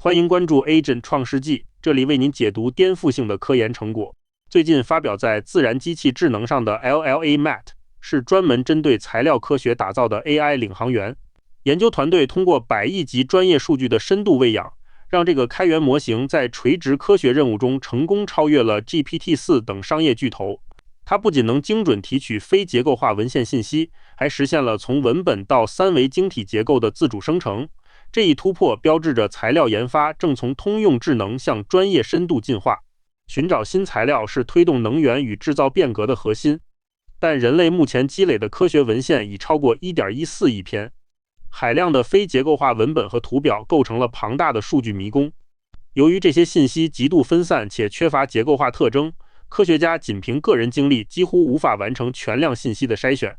欢迎关注 Agent 创世纪，这里为您解读颠覆性的科研成果。最近发表在《自然机器智能》上的 LLaMAT 是专门针对材料科学打造的 AI 领航员。研究团队通过100亿级专业数据的深度喂养，让这个开源模型在垂直科学任务中成功超越了 GPT-4 等商业巨头。它不仅能精准提取非结构化文献信息，还实现了从文本到三维晶体结构的自主生成。这一突破标志着材料研发正从通用智能向专业深度进化。寻找新材料是推动能源与制造变革的核心，但人类目前积累的科学文献已超过 1.14 亿篇。海量的非结构化文本和图表构成了庞大的数据迷宫。由于这些信息极度分散且缺乏结构化特征，科学家仅凭个人精力几乎无法完成全量信息的筛选。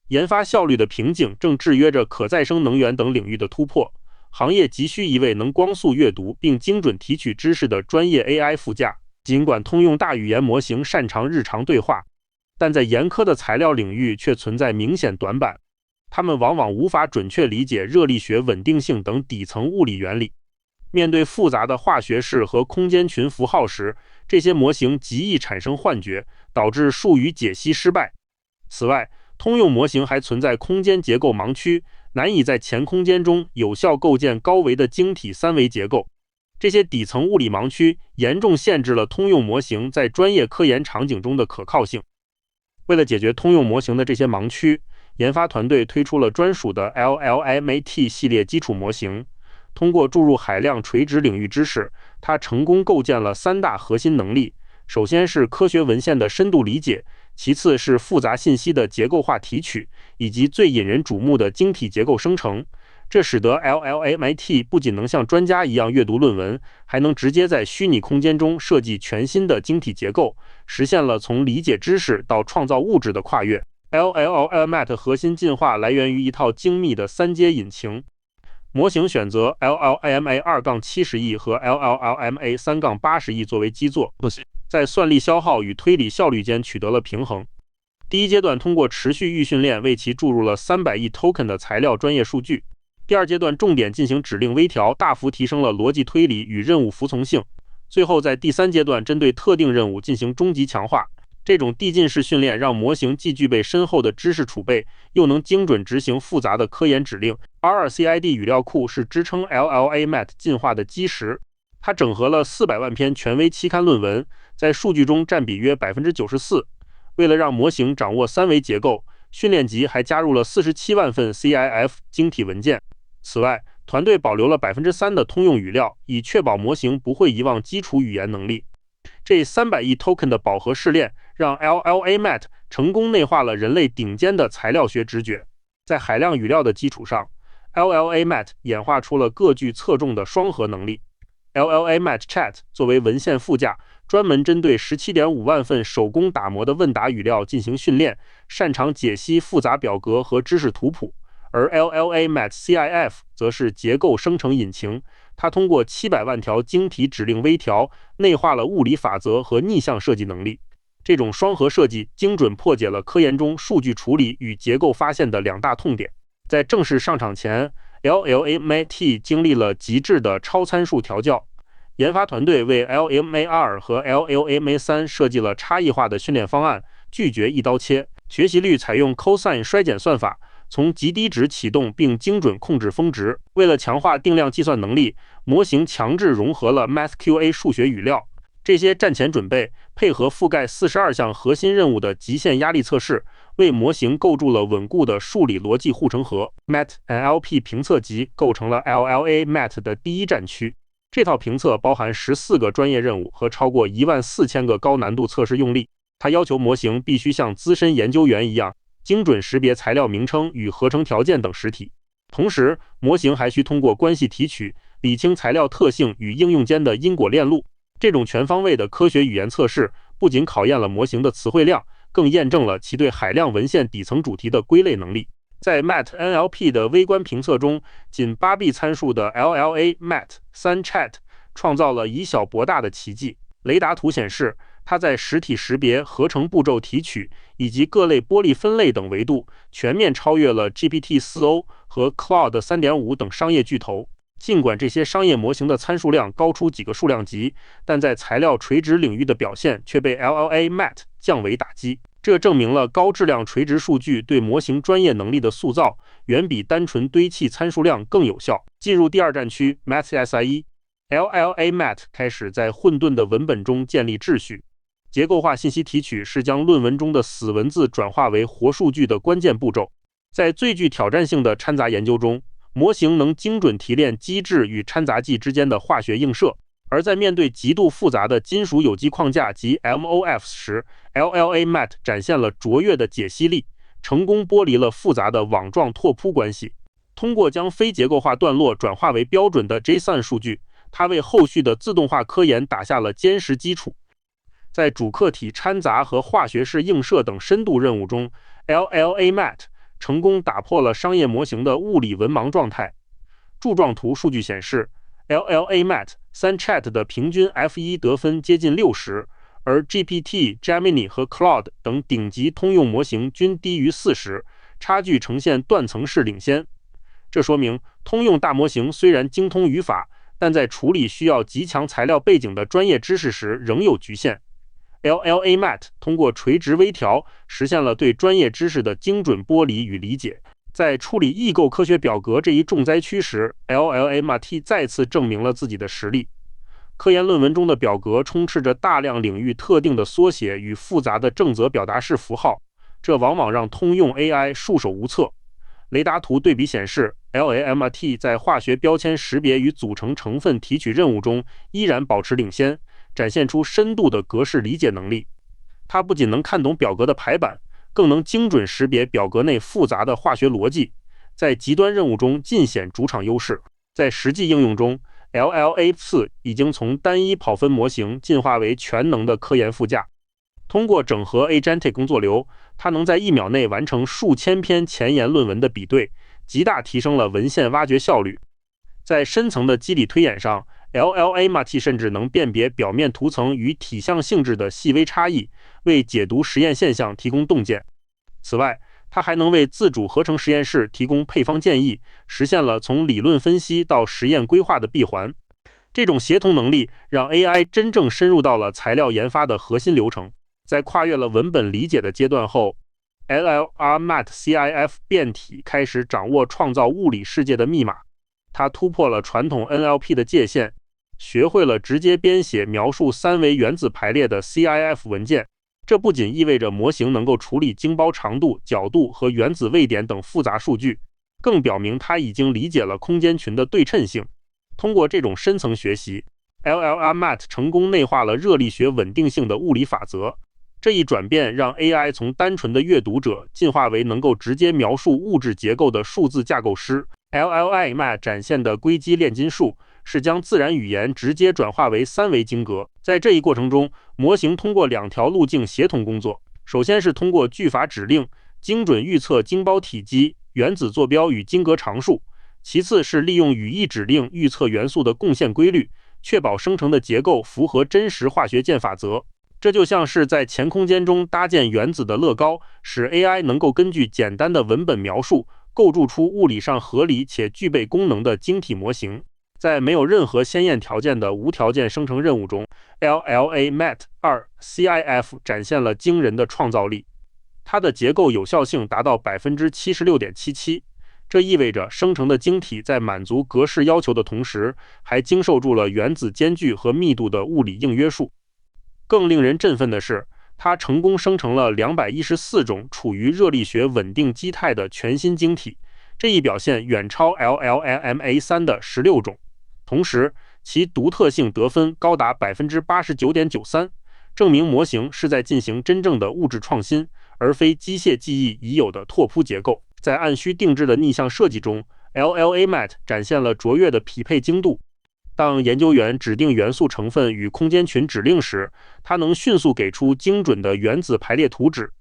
研发效率的瓶颈正制约着可再生能源等领域的突破。行业急需一位能光速阅读并精准提取知识的专业 AI 副驾。尽管通用大语言模型擅长日常对话，但在严苛的材料领域却存在明显短板。它们往往无法准确理解热力学稳定性等底层物理原理。面对复杂的化学式和空间群符号时，这些模型极易产生幻觉，导致术语解析失败。此外，通用模型还存在空间结构盲区，难以在前空间中有效构建高维的晶体三维结构。这些底层物理盲区严重限制了通用模型在专业科研场景中的可靠性。为了解决通用模型的这些盲区，研发团队推出了专属的 LLaMAT 系列基础模型。通过注入海量垂直领域知识，它成功构建了3大核心能力。首先是科学文献的深度理解，其次是复杂信息的结构化提取，以及最引人瞩目的晶体结构生成。这使得 LLaMAT 不仅能像专家一样阅读论文，还能直接在虚拟空间中设计全新的晶体结构，实现了从理解知识到创造物质的跨越。LLaMAT 核心进化来源于一套精密的3阶引擎。模型选择 LLaMA 2-70亿和 LLaMA 3-80亿作为基座，在算力消耗与推理效率间取得了平衡。第一阶段通过持续预训练为其注入了300亿 token 的材料专业数据。第二阶段重点进行指令微调，大幅提升了逻辑推理与任务服从性。最后在第三阶段针对特定任务进行终极强化。这种递进式训练让模型既具备深厚的知识储备，又能精准执行复杂的科研指令。R2CID 语料库是支撑 LLaMAT 进化的基石，它整合了400万篇权威期刊论文，在数据中占比约 94%。为了让模型掌握三维结构，训练集还加入了47万份 CIF 晶体文件。此外，团队保留了 3% 的通用语料，以确保模型不会遗忘基础语言能力。这300亿 token 的饱和试炼让 LLaMAT 成功内化了人类顶尖的材料学直觉。在海量语料的基础上， LLaMAT 演化出了各具侧重的双核能力。LLaMAT Chat 作为文献副驾，专门针对 17.5 万份手工打磨的问答语料进行训练，擅长解析复杂表格和知识图谱。而 LLaMAT CIF 则是结构生成引擎，它通过700万条晶体指令微调，内化了物理法则和逆向设计能力。这种双核设计精准破解了科研中数据处理与结构发现的2大痛点。在正式上场前， LLaMAT 经历了极致的超参数调教。研发团队为 LLaMA2 和 LLaMA3 设计了差异化的训练方案，拒绝一刀切。学习率采用 cosine 衰减算法，从极低值启动并精准控制峰值。为了强化定量计算能力，模型强制融合了 MathQA 数学语料。这些战前准备配合覆盖42项核心任务的极限压力测试，为模型构筑了稳固的数理逻辑护城河。MAT-NLP 评测集构成了 LLaMAT 的第一战区。这套评测包含14个专业任务和超过14000个高难度测试用例。它要求模型必须像资深研究员一样，精准识别材料名称与合成条件等实体。同时，模型还需通过关系提取，理清材料特性与应用间的因果链路。这种全方位的科学语言测试不仅考验了模型的词汇量，更验证了其对海量文献底层主题的归类能力。在 MAT-NLP 的微观评测中，仅8B 参数的 LLaMAT3 Chat 创造了以小博大的奇迹。雷达图显示，它在实体识别、合成步骤提取以及各类玻璃分类等维度全面超越了 GPT-4o 和 Claude 3.5 等商业巨头。尽管这些商业模型的参数量高出几个数量级，但在材料垂直领域的表现却被 LLaMAT 降维打击。这证明了高质量垂直数据对模型专业能力的塑造远比单纯堆砌参数量更有效。进入第二战区 MathSIE，LLaMAT 开始在混沌的文本中建立秩序。结构化信息提取是将论文中的死文字转化为活数据的关键步骤。在最具挑战性的掺杂研究中，模型能精准提炼基质与掺杂剂之间的化学映射，而在面对极度复杂的金属有机框架及 MOFs 时， LLaMAT 展现了卓越的解析力，成功剥离了复杂的网状拓扑关系。通过将非结构化段落转化为标准的 JSON 数据，它为后续的自动化科研打下了坚实基础。在主客体掺杂和化学式映射等深度任务中， LLaMAT 成功打破了商业模型的物理文盲状态。柱状图数据显示， LLaMAT、3Chat 的平均 F1 得分接近60，而 GPT、Gemini 和 Claude 等顶级通用模型均低于40，差距呈现断层式领先。这说明通用大模型虽然精通语法，但在处理需要极强材料背景的专业知识时仍有局限。LLaMAT 通过垂直微调实现了对专业知识的精准剥离与理解。在处理异构科学表格这一重灾区时， LLaMAT 再次证明了自己的实力。科研论文中的表格充斥着大量领域特定的缩写与复杂的正则表达式符号，这往往让通用 AI 束手无策。雷达图对比显示， LLaMAT 在化学标签识别与组成成分提取任务中依然保持领先，展现出深度的格式理解能力。它不仅能看懂表格的排版，更能精准识别表格内复杂的化学逻辑，在极端任务中尽显主场优势。在实际应用中， LLaMAT 已经从单一跑分模型进化为全能的科研副驾。通过整合 Agentic 工作流，它能在1秒内完成数千篇前沿论文的比对，极大提升了文献挖掘效率。在深层的机理推演上， LLaMAT 甚至能辨别表面图层与体相性质的细微差异，为解读实验现象提供洞见。此外，它还能为自主合成实验室提供配方建议，实现了从理论分析到实验规划的闭环。这种协同能力让 AI 真正深入到了材料研发的核心流程。在跨越了文本理解的阶段后， LLaMAT CIF 变体开始掌握创造物理世界的密码。它突破了传统 NLP 的界限，学会了直接编写描述三维原子排列的 CIF 文件。这不仅意味着模型能够处理晶胞长度、角度和原子位点等复杂数据，更表明它已经理解了空间群的对称性。通过这种深层学习， LLaMAT 成功内化了热力学稳定性的物理法则。这一转变让 AI 从单纯的阅读者进化为能够直接描述物质结构的数字架构师。LLaMAT 展现的硅基炼金术是将自然语言直接转化为三维晶格。在这一过程中，模型通过2条路径协同工作。首先是通过句法指令精准预测晶胞体积、原子坐标与晶格常数；其次是利用语义指令预测元素的贡献规律，确保生成的结构符合真实化学键法则。这就像是在前空间中搭建原子的乐高，使 AI 能够根据简单的文本描述构筑出物理上合理且具备功能的晶体模型。在没有任何鲜艳条件的无条件生成任务中， LLaMAT 2 CIF 展现了惊人的创造力。它的结构有效性达到 76.77%， 这意味着生成的晶体在满足格式要求的同时，还经受住了原子间距和密度的物理硬约束。更令人振奋的是，它成功生成了214种处于热力学稳定基态的全新晶体，这一表现远超 LLaMA3 的16种。同时，其独特性得分高达 89.93%， 证明模型是在进行真正的物质创新，而非机械记忆已有的拓扑结构。在按需定制的逆向设计中， LLaMAT 展现了卓越的匹配精度。当研究员指定元素成分与空间群指令时，它能迅速给出精准的原子排列图纸。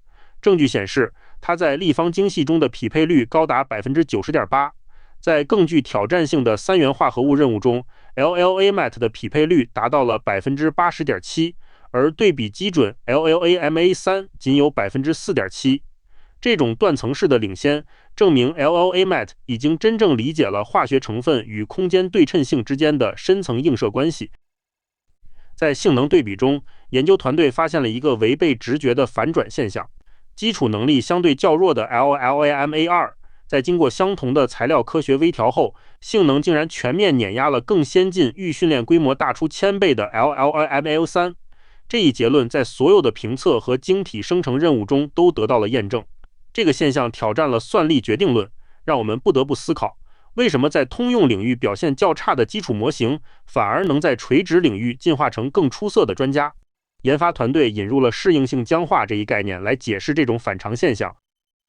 证据显示，它在立方精细中的匹配率高达 90.8%。在更具挑战性的三元化合物任务中， LLaMAT 的匹配率达到了 80.7%， 而对比基准 LLaMA3 仅有 4.7%。这种断层式的领先证明 LLaMAT 已经真正理解了化学成分与空间对称性之间的深层映射关系。在性能对比中，研究团队发现了一个违背直觉的反转现象：基础能力相对较弱的 LLaMA2，在经过相同的材料科学微调后，性能竟然全面碾压了更先进、预训练规模大出1000倍的 LLaMAO3。这一结论在所有的评测和晶体生成任务中都得到了验证。这个现象挑战了算力决定论，让我们不得不思考，为什么在通用领域表现较差的基础模型，反而能在垂直领域进化成更出色的专家？研发团队引入了适应性僵化这一概念来解释这种反常现象。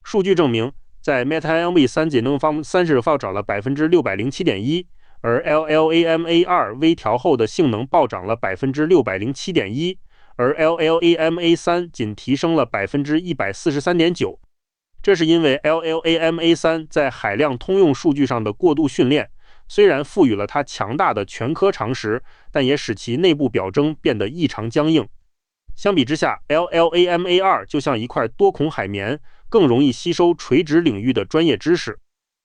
数据证明，在 MetaMV3 节能方30暴涨了 607.1%， 而 LLaMA2 微调后的性能暴涨了 607.1%， 而 LLaMA3 仅提升了 143.9%。这是因为 LLaMA3 在海量通用数据上的过度训练，虽然赋予了它强大的全科常识，但也使其内部表征变得异常僵硬。相比之下 ，LLaMA2 就像一块多孔海绵，更容易吸收垂直领域的专业知识。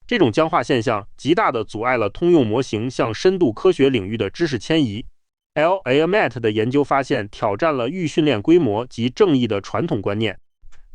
这种僵化现象极大地阻碍了通用模型向深度科学领域的知识迁移。LLaMAT 的研究发现挑战了预训练规模及正义的传统观念。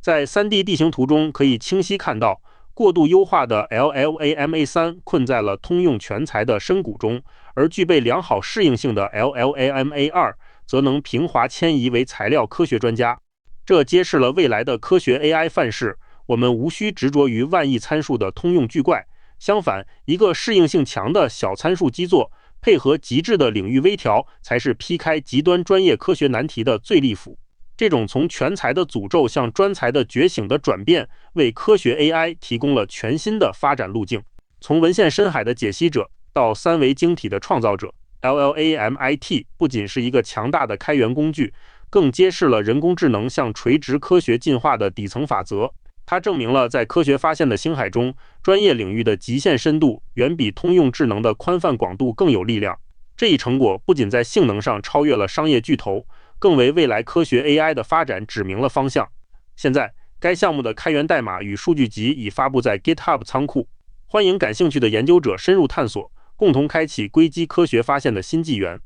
在 3D 地形图中可以清晰看到，过度优化的 LLaMA3 困在了通用全材的深谷中，而具备良好适应性的 LLaMA2 则能平滑迁移为材料科学专家。这揭示了未来的科学 AI 范式，我们无需执着于万亿参数的通用巨怪，相反，一个适应性强的小参数基座，配合极致的领域微调，才是劈开极端专业科学难题的最利斧。这种从全才的诅咒向专才的觉醒的转变，为科学 AI 提供了全新的发展路径。从文献深海的解析者到三维晶体的创造者， LLaMIT 不仅是一个强大的开源工具，更揭示了人工智能向垂直科学进化的底层法则。它证明了在科学发现的星海中，专业领域的极限深度远比通用智能的宽泛广度更有力量。这一成果不仅在性能上超越了商业巨头，更为未来科学 AI 的发展指明了方向。现在，该项目的开源代码与数据集已发布在 GitHub 仓库，欢迎感兴趣的研究者深入探索，共同开启硅基科学发现的新纪元。